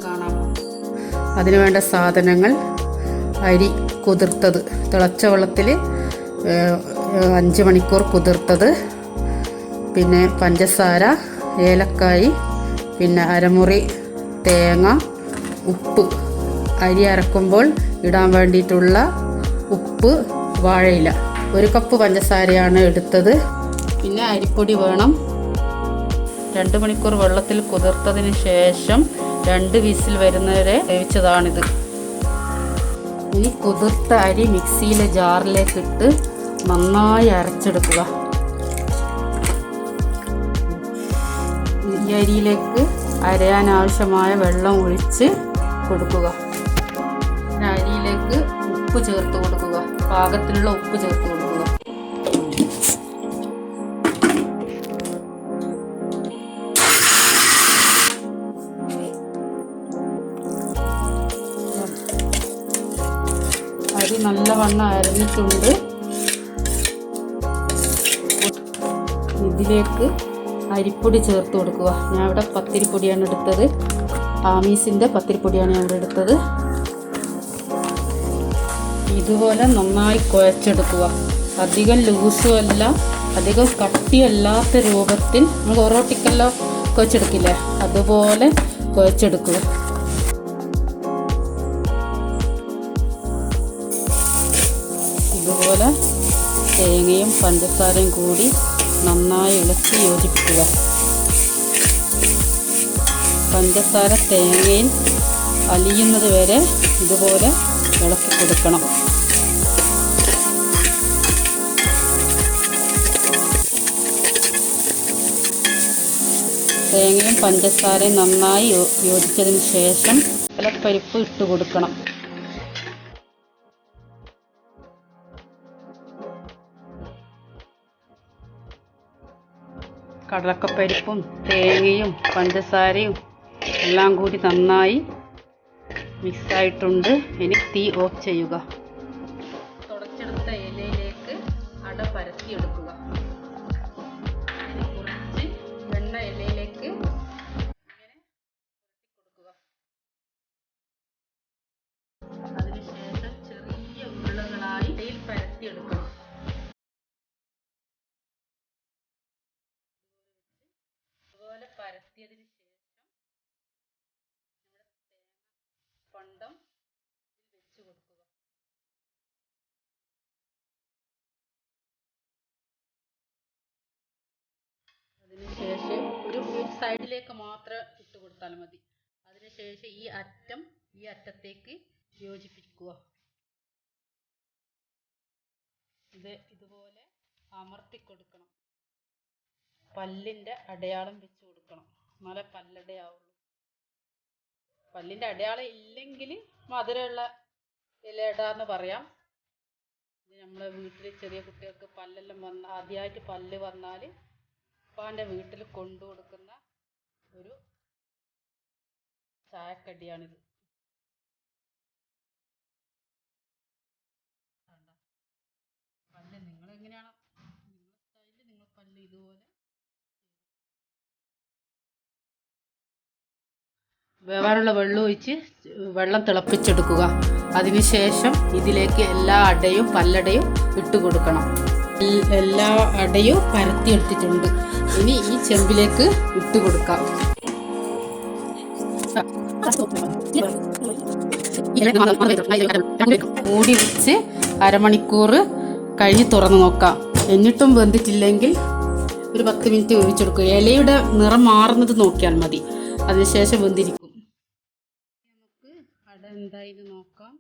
കാണാം. അതിന് വേണ്ട സാധനങ്ങൾ: അരി കുതിർത്തത്, തിളച്ച വെള്ളത്തിൽ 5 മണിക്കൂർ കുതിർത്തത്, പിന്നെ പഞ്ചസാര, ഏലക്കായ്, പിന്നെ അരമുറി തേങ്ങ, ഉപ്പ്, അരി അരക്കുമ്പോൾ ഇടാൻ വേണ്ടിയിട്ടുള്ള ഉപ്പ്, വാഴയില. 1 കപ്പ് പഞ്ചസാരയാണ് എടുത്തത്. പിന്നെ അരിപ്പൊടി വേണം. 2 മണിക്കൂർ വെള്ളത്തിൽ കുതിർത്തതിന് ശേഷം 2 വിസിൽ വരുന്നവരെ വേവിച്ചതാണിത്. ഇനി കുതിർത്ത അരി മിക്സിയിലെ ജാറിലേക്ക് ഇട്ട് നന്നായി അരച്ചെടുക്കുക. ഈ അരിയിലേക്ക് അരയാൻ ആവശ്യമായ വെള്ളം ഒഴിച്ച് കൊടുക്കുക. അരിയിലേക്ക് ഉപ്പ് ചേർത്ത് കൊടുക്കുക. പാകത്തിനുള്ള ഉപ്പ് ചേർത്ത് കൊടുക്കുക. അരി നല്ലവണ്ണം അരഞ്ഞിട്ടുണ്ട്. ഇതിലേക്ക് അരിപ്പൊടി ചേർത്ത് കൊടുക്കുക. ഞാൻ ഇവിടെ പത്തിരിപ്പൊടിയാണ് എടുത്തത്. ആമീസിൻ്റെ പത്തിരിപ്പൊടിയാണ് ഞാൻ ഇവിടെ എടുത്തത്. ഇതുപോലെ നന്നായി കുഴച്ചെടുക്കുക. അധികം ലൂസും അല്ല, അധികം കട്ടിയല്ലാത്ത രൂപത്തിൽ. നമ്മൾ ഒറോട്ടിക്കെല്ലാം കുഴച്ചെടുക്കില്ലേ, അതുപോലെ കുഴച്ചെടുക്കുക. ഇതുപോലെ തേങ്ങയും പഞ്ചസാരയും കൂടി നന്നായി ഇളക്കി യോജിപ്പിക്കുക. പഞ്ചസാര തേങ്ങയിൽ അലിയുന്നത് വരെ ഇതുപോലെ ഇളക്കി കൊടുക്കണം. തേങ്ങയും പഞ്ചസാരയും നന്നായി യോജിച്ചതിന് ശേഷം കടലപ്പരിപ്പ് ഇട്ട് കൊടുക്കണം. കടലപ്പരിപ്പും തേങ്ങയും പഞ്ചസാരയും എല്ലാം കൂടി നന്നായി മിക്സായിട്ടുണ്ട്. ഇനി തീ ഓഫ് ചെയ്യുക. തുടച്ചെടുത്ത ഇലയിലേക്ക് അട പരത്തിയെടുക്കുക. കുറച്ച് വെണ്ണ ഇലയിലേക്ക് ഇങ്ങനെ കൊടുക്കുക. അതിനുശേഷം ചെറിയ ഉരുളകളായി ഇലയിൽ പരത്തിയെടുക്കണം. അതുപോലെ പരത്തിയതിന് ശേഷം നമ്മുടെ തേങ്ങ പണ്ടം വെച്ച് കൊടുക്കുക. അതിനുശേഷം ഒരു സൈഡിലേക്ക് മാത്രം ഇട്ട് കൊടുത്താൽ മതി. അതിനുശേഷം ഈ അറ്റത്തേക്ക് യോജിപ്പിക്കുക. ഇതുപോലെ അമർത്തി കൊടുക്കണം. പല്ലിൻ്റെ അടയാളം വെച്ച് കൊടുക്കണം. എന്നാലേ പല്ലടയാവുള്ളൂ. പല്ലിൻ്റെ അടയാളം ഇല്ലെങ്കിൽ മധുരമുള്ള ഇലയിട എന്ന് പറയാം. ഇത് നമ്മളെ വീട്ടിൽ ചെറിയ കുട്ടികൾക്ക് പല്ലെല്ലാം ആദ്യമായിട്ട് പല്ല് വന്നാൽ ഉപ്പാൻ്റെ വീട്ടിൽ കൊണ്ടു കൊടുക്കുന്ന ഒരു ചായക്കടിയാണിത്. പല്ല് നിങ്ങളെങ്ങനെയാണോ നിങ്ങളുടെ സ്റ്റൈലിൽ നിങ്ങൾ പല്ല് ഇതുപോലെ വേവാനുള്ള വെള്ളം ഒഴിച്ച് വെള്ളം തിളപ്പിച്ചെടുക്കുക. അതിനുശേഷം ഇതിലേക്ക് എല്ലാ അടയും പല്ലടയും ഇട്ട് കൊടുക്കണം. എല്ലാ അടയും പരത്തിയെടുത്തിട്ടുണ്ട്. ഇനി ഈ ചെമ്പിലേക്ക് ഇട്ട് കൊടുക്കാം. മൂടി വെച്ച് അരമണിക്കൂർ കഴിഞ്ഞ് തുറന്ന് നോക്കാം. എന്നിട്ടും വെന്തിട്ടില്ലെങ്കിൽ ഒരു 10 മിനിറ്റ് വേവിച്ചെടുക്കുക. ഇലയുടെ നിറം മാറുന്നത് നോക്കിയാൽ മതി. അതിനുശേഷം വെന്തിരിക്കും. നമുക്ക് അട എന്തായാലും നോക്കാം.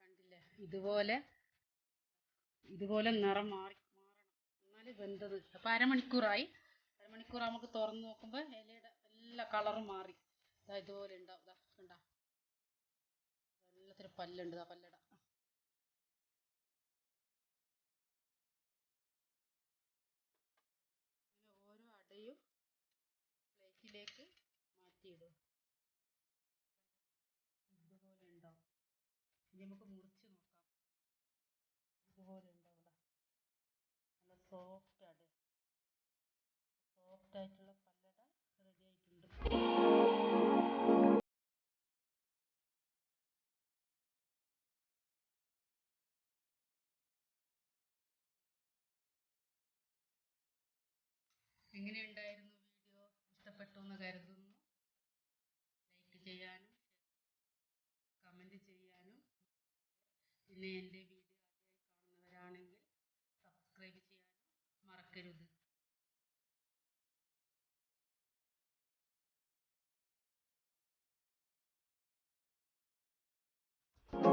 കണ്ടില്ലേ, ഇതുപോലെ നിറം മാറണം. എന്നാലും വെന്തത്. അപ്പം അരമണിക്കൂറായി. അരമണിക്കൂർ നമുക്ക് തുറന്ന് നോക്കുമ്പോൾ ഇലയുടെ എല്ലാ കളറും മാറി. ഇതുപോലെ ഉണ്ടാവും. കണ്ട എല്ലാത്തിനും പല്ലുണ്ട്. പല്ലട ഓരോ അടയും പ്ലേറ്റിലേക്ക് മാറ്റിയിടും. ഇതുപോലെ ഉണ്ടാവും. ഇനി നമുക്ക് മുറിച്ച് നോക്കാം. ഇതുപോലെ ഉണ്ടാവും. നല്ല സോഫ്റ്റ് അട. സോഫ്റ്റ് ആയിട്ടുള്ള പല്ലട റെഡി ആയിട്ടുണ്ട്. എങ്ങനെയുണ്ടായിരുന്നു വീഡിയോ? ഇഷ്ടപ്പെട്ടു എന്ന് കരുതുന്നു. ലൈക്ക് ചെയ്യാനും കമൻറ്റ് ചെയ്യാനും, പിന്നെ എൻ്റെ വീഡിയോ ആദ്യമായി കാണുന്നവരാണെങ്കിൽ സബ്സ്ക്രൈബ് ചെയ്യാനും മറക്കരുത്.